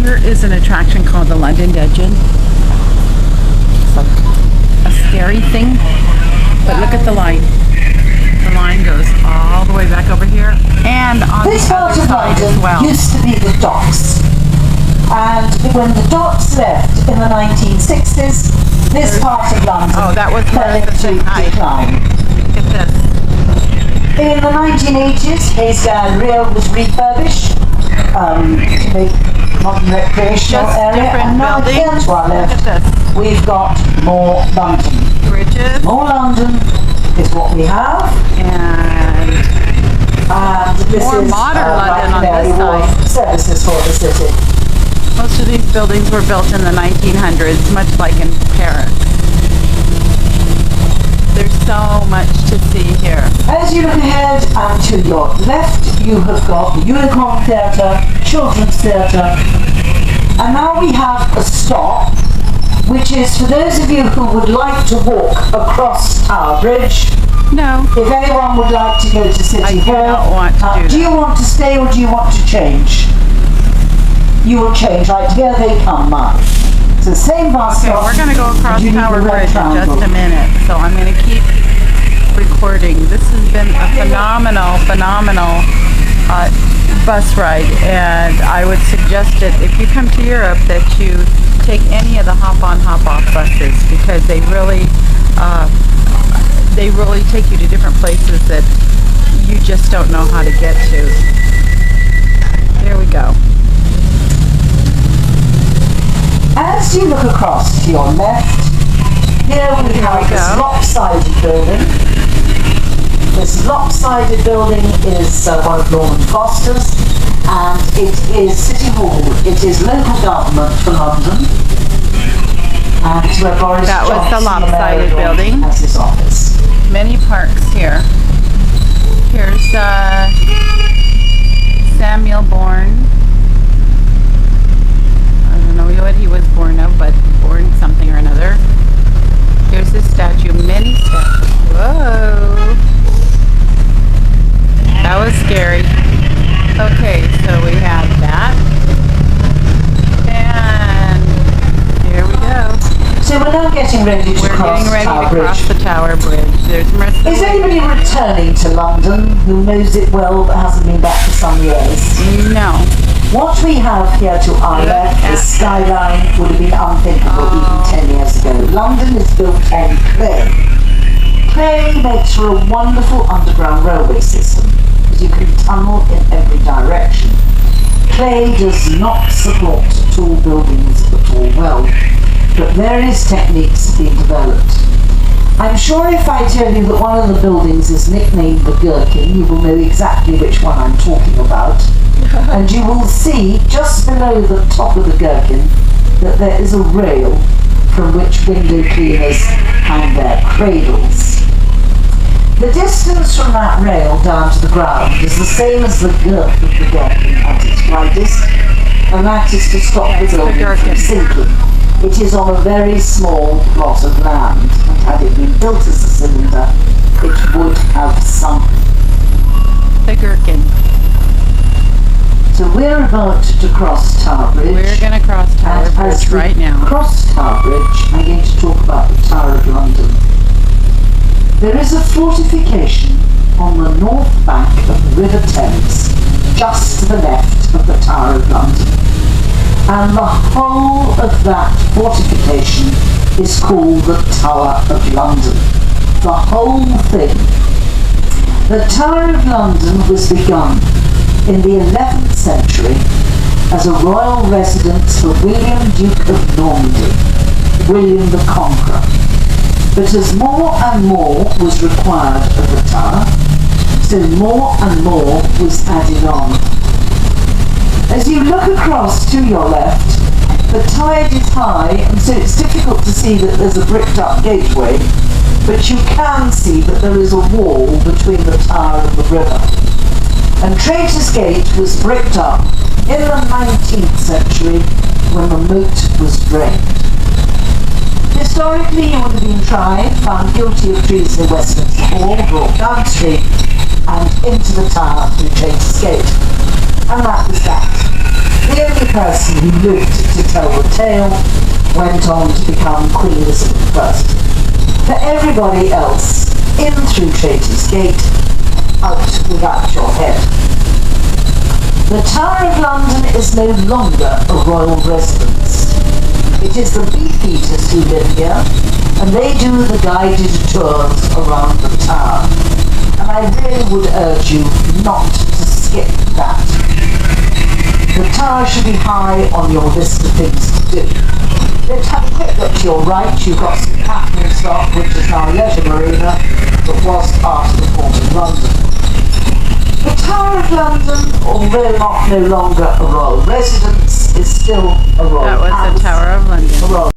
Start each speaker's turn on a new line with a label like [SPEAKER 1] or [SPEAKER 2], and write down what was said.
[SPEAKER 1] Here is an attraction called the London Dungeon. It's like a scary thing, but look at the line. The line goes all the way back over here and on
[SPEAKER 2] this
[SPEAKER 1] the other side as well.
[SPEAKER 2] Used to be the docks, and when the docks left in the 1960s, this part of London fell into decline.
[SPEAKER 1] Look at this.
[SPEAKER 2] In the 1980s, Haysdown Rail was refurbished to make modern recreational area, and now here to our left, we've got more London.
[SPEAKER 1] Bridges.
[SPEAKER 2] More London is what we have,
[SPEAKER 1] and
[SPEAKER 2] this
[SPEAKER 1] more
[SPEAKER 2] is
[SPEAKER 1] modern London on this side.
[SPEAKER 2] Services for the city.
[SPEAKER 1] Most of these buildings were built in the 1900s, much like in Paris. There's so much to see here.
[SPEAKER 2] As you look ahead and to your left, you have got the Unicorn Theatre, Children's Theatre, and now we have a stop, which is for those of you who would like to walk across Tower Bridge.
[SPEAKER 1] No.
[SPEAKER 2] If anyone would like to go to City Hall,
[SPEAKER 1] I don't want to do that.
[SPEAKER 2] Do you want to stay or do you want to change? You will change. Right, here they come, Mark. It's the same bus stop.
[SPEAKER 1] Okay, we're going to go across Tower Bridge in just a minute, so I'm going to keep recording. This has been a phenomenal bus ride, and I would suggest that if you come to Europe that you take any of the hop-on, hop-off buses, because they really take you to different places that you just don't know how to get to. Here we go.
[SPEAKER 2] As you look across to your left, here we have this lopsided building. This lopsided building is one of Norman Foster's, and it is City Hall. It is local government for London, and it's where Boris Johnson,
[SPEAKER 1] was the lopsided building.
[SPEAKER 2] Has his office.
[SPEAKER 1] Many parks here. Here's Samuel Bourne. I don't know what he was born of, but born something or another. Here's this statue, many statues. Whoa! That was scary. Okay, so we have that. And here we go.
[SPEAKER 2] So we're now getting ready to cross
[SPEAKER 1] the Tower Bridge. There's Marissa.
[SPEAKER 2] Is anybody returning to London who knows it well but hasn't been back for some years?
[SPEAKER 1] No.
[SPEAKER 2] What we have here to our left, the skyline, would have been unthinkable even 10 years ago. London is built on clay. Clay makes for a wonderful underground railway system, because you can tunnel in every direction. Clay does not support tall buildings at all well, but various techniques have been developed. I'm sure if I tell you that one of the buildings is nicknamed the Gherkin, you will know exactly which one I'm talking about. And you will see just below the top of the Gherkin that there is a rail from which window cleaners hang their cradles. The distance from that rail down to the ground is the same as the girth of the Gherkin at its widest, and that is to stop the building from sinking. It is on a very small plot of land, and had it been built as a cylinder, it would have sunk.
[SPEAKER 1] The Gherkin.
[SPEAKER 2] So we're about to cross Tower Bridge.
[SPEAKER 1] We're going to cross Tower Bridge right now.
[SPEAKER 2] Cross Tower Bridge, I'm going to talk about the Tower of London. There is a fortification on the north bank of the River Thames, just to the left of the Tower of London. And the whole of that fortification is called the Tower of London. The whole thing. The Tower of London was begun in the 11th century as a royal residence for William, Duke of Normandy, William the Conqueror. But as more and more was required of the tower, so more and more was added on. As you look across to your left, the tide is high, and so it's difficult to see that there's a bricked up gateway, but you can see that there is a wall between the tower and the river. And Traitors' Gate was bricked up in the 19th century when the moat was drained. Historically, you would have been tried, found guilty of treason in Westminster Hall, brought down street and into the tower through Traitors' Gate. And that was that. The only person who lived to tell the tale went on to become Queen Elizabeth I. For everybody else, in through Traitors Gate, out without your head. The Tower of London is no longer a royal residence. It is the beefeaters who live here, and they do the guided tours around the tower. And I really would urge you not to skip that. The tower should be high on your list of things to do. Let's have a quick look to your right. You've got St Catherine's Dock, which is now Leisure Marina, but was part of the Port of London. The Tower of London, although no longer a royal residence, is still a royal
[SPEAKER 1] That was
[SPEAKER 2] palace.
[SPEAKER 1] the Tower of London.
[SPEAKER 2] A royal